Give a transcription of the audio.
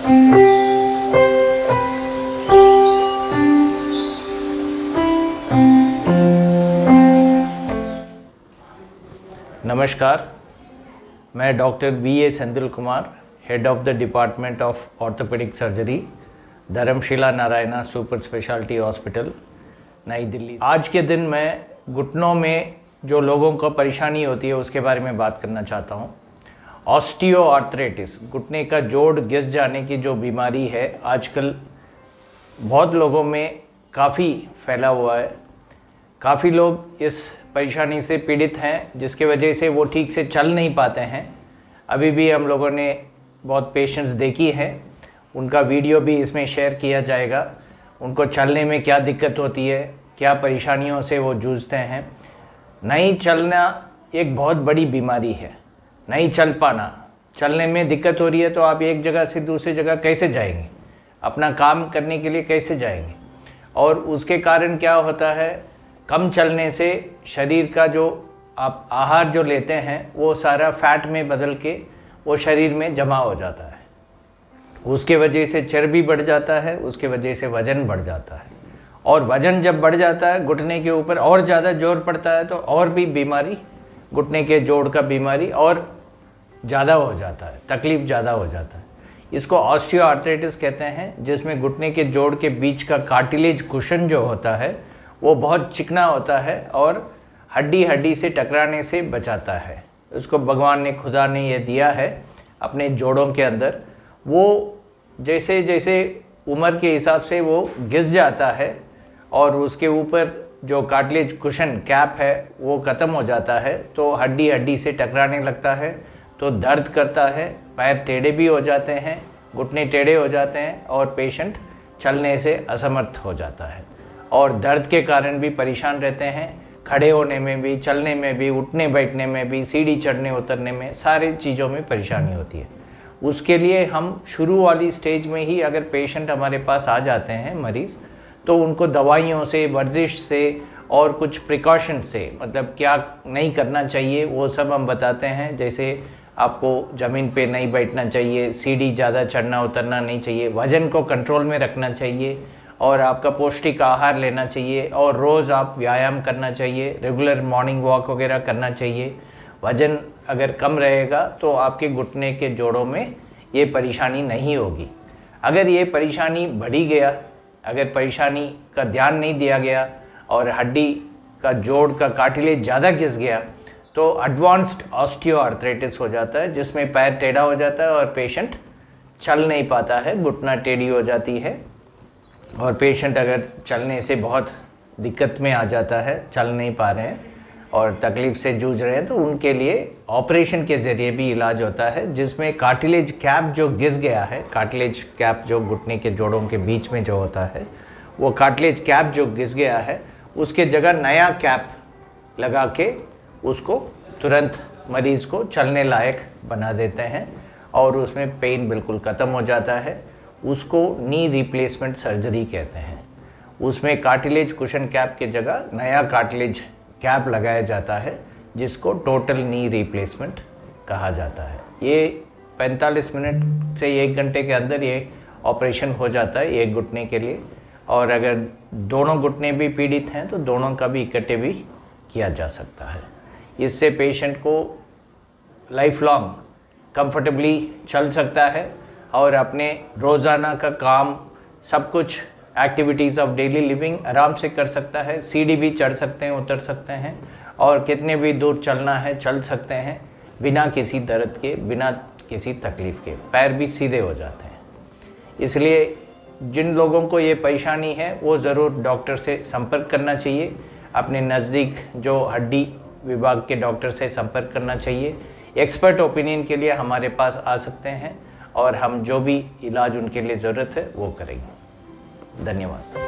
नमस्कार, मैं doctor B.A. Senthil Kumar, head of the department of orthopaedic surgery, Dharamshila Narayana super speciality hospital, नई दिल्ली। आज के दिन मैं घुटनों में जो लोगों को परेशानी होती है उसके बारे में बात करना चाहता हूँ। ऑस्टियोआर्थराइटिस, घुटने का जोड़ घिस जाने की जो बीमारी है, आजकल बहुत लोगों में काफ़ी फैला हुआ है। काफ़ी लोग इस परेशानी से पीड़ित हैं, जिसके वजह से वो ठीक से चल नहीं पाते हैं। अभी भी हम लोगों ने बहुत पेशेंट्स देखी है, उनका वीडियो भी इसमें शेयर किया जाएगा। उनको चलने में क्या दिक्कत होती है, क्या परेशानियों से वो जूझते हैं। नहीं चलना एक बहुत बड़ी बीमारी है। नहीं चल पाना, चलने में दिक्कत हो रही है तो आप एक जगह से दूसरी जगह कैसे जाएंगे, अपना काम करने के लिए कैसे जाएंगे। और उसके कारण क्या होता है, कम चलने से शरीर का जो आप आहार जो लेते हैं वो सारा फैट में बदल के वो शरीर में जमा हो जाता है। उसके वजह से चर्बी बढ़ जाता है, उसके वजह से वज़न बढ़ जाता है। और वज़न जब बढ़ जाता है, घुटने के ऊपर और ज़्यादा जोर पड़ता है तो और भी बीमारी, घुटने के जोड़ का बीमारी और ज़्यादा हो जाता है, तकलीफ़ ज़्यादा हो जाता है। इसको ऑस्टियोआर्थराइटिस कहते हैं, जिसमें घुटने के जोड़ के बीच का कार्टिलेज कुशन जो होता है वो बहुत चिकना होता है और हड्डी हड्डी से टकराने से बचाता है। उसको भगवान ने, खुदा ने ये दिया है अपने जोड़ों के अंदर। वो जैसे जैसे उम्र के हिसाब से वो घिस जाता है और उसके ऊपर जो कार्टिलेज कुशन कैप है वो ख़त्म हो जाता है, तो हड्डी हड्डी से टकराने लगता है, तो दर्द करता है, पैर टेढ़े भी हो जाते हैं, घुटने टेढ़े हो जाते हैं और पेशेंट चलने से असमर्थ हो जाता है। और दर्द के कारण भी परेशान रहते हैं, खड़े होने में भी, चलने में भी, उठने बैठने में भी, सीढ़ी चढ़ने उतरने में, सारी चीज़ों में परेशानी होती है। उसके लिए हम शुरू वाली स्टेज में ही अगर पेशेंट हमारे पास आ जाते हैं मरीज़, तो उनको दवाइयों से, वर्जिश से और कुछ प्रिकॉशन से, मतलब क्या नहीं करना चाहिए वो सब हम बताते हैं। जैसे आपको ज़मीन पे नहीं बैठना चाहिए, सीढ़ी ज़्यादा चढ़ना उतरना नहीं चाहिए, वज़न को कंट्रोल में रखना चाहिए और आपका पौष्टिक आहार लेना चाहिए और रोज़ आप व्यायाम करना चाहिए, रेगुलर मॉर्निंग वॉक वगैरह करना चाहिए। वज़न अगर कम रहेगा तो आपके घुटने के जोड़ों में ये परेशानी नहीं होगी। अगर ये परेशानी बढ़ी गया, अगर परेशानी का ध्यान नहीं दिया गया और हड्डी का जोड़ का कार्टिलेज ज़्यादा घिस गया तो एडवांस्ड ऑस्टियोआर्थराइटिस हो जाता है, जिसमें पैर टेढ़ा हो जाता है और पेशेंट चल नहीं पाता है, घुटना टेढ़ी हो जाती है और पेशेंट अगर चलने से बहुत दिक्कत में आ जाता है, चल नहीं पा रहे हैं और तकलीफ़ से जूझ रहे हैं, तो उनके लिए ऑपरेशन के ज़रिए भी इलाज होता है, जिसमें कार्टिलेज कैप जो घिस गया है, कार्टिलेज कैप जो घुटने के जोड़ों के बीच में जो होता है, वो कार्टिलेज कैप जो घिस गया है उसके जगह नया कैप लगा के उसको तुरंत मरीज़ को चलने लायक बना देते हैं और उसमें पेन बिल्कुल ख़त्म हो जाता है। उसको नी रिप्लेसमेंट सर्जरी कहते हैं। उसमें कार्टिलेज कुशन कैप के जगह नया कार्टिलेज कैप लगाया जाता है, जिसको टोटल नी रिप्लेसमेंट कहा जाता है। ये 45 मिनट से 1 घंटे के अंदर ये ऑपरेशन हो जाता है एक घुटने के लिए, और अगर दोनों घुटने भी पीड़ित हैं तो दोनों का भी इकट्ठे भी किया जा सकता है। इससे पेशेंट को लाइफ लॉन्ग कंफर्टेबली चल सकता है और अपने रोज़ाना का काम, सब कुछ एक्टिविटीज़ ऑफ डेली लिविंग आराम से कर सकता है। सीढ़ी भी चढ़ सकते हैं, उतर सकते हैं और कितने भी दूर चलना है चल सकते हैं बिना किसी दर्द के, बिना किसी तकलीफ़ के। पैर भी सीधे हो जाते हैं। इसलिए जिन लोगों को ये परेशानी है वो ज़रूर डॉक्टर से संपर्क करना चाहिए। अपने नज़दीक जो हड्डी विभाग के डॉक्टर से संपर्क करना चाहिए। एक्सपर्ट ओपिनियन के लिए हमारे पास आ सकते हैं और हम जो भी इलाज उनके लिए ज़रूरत है वो करेंगे। धन्यवाद।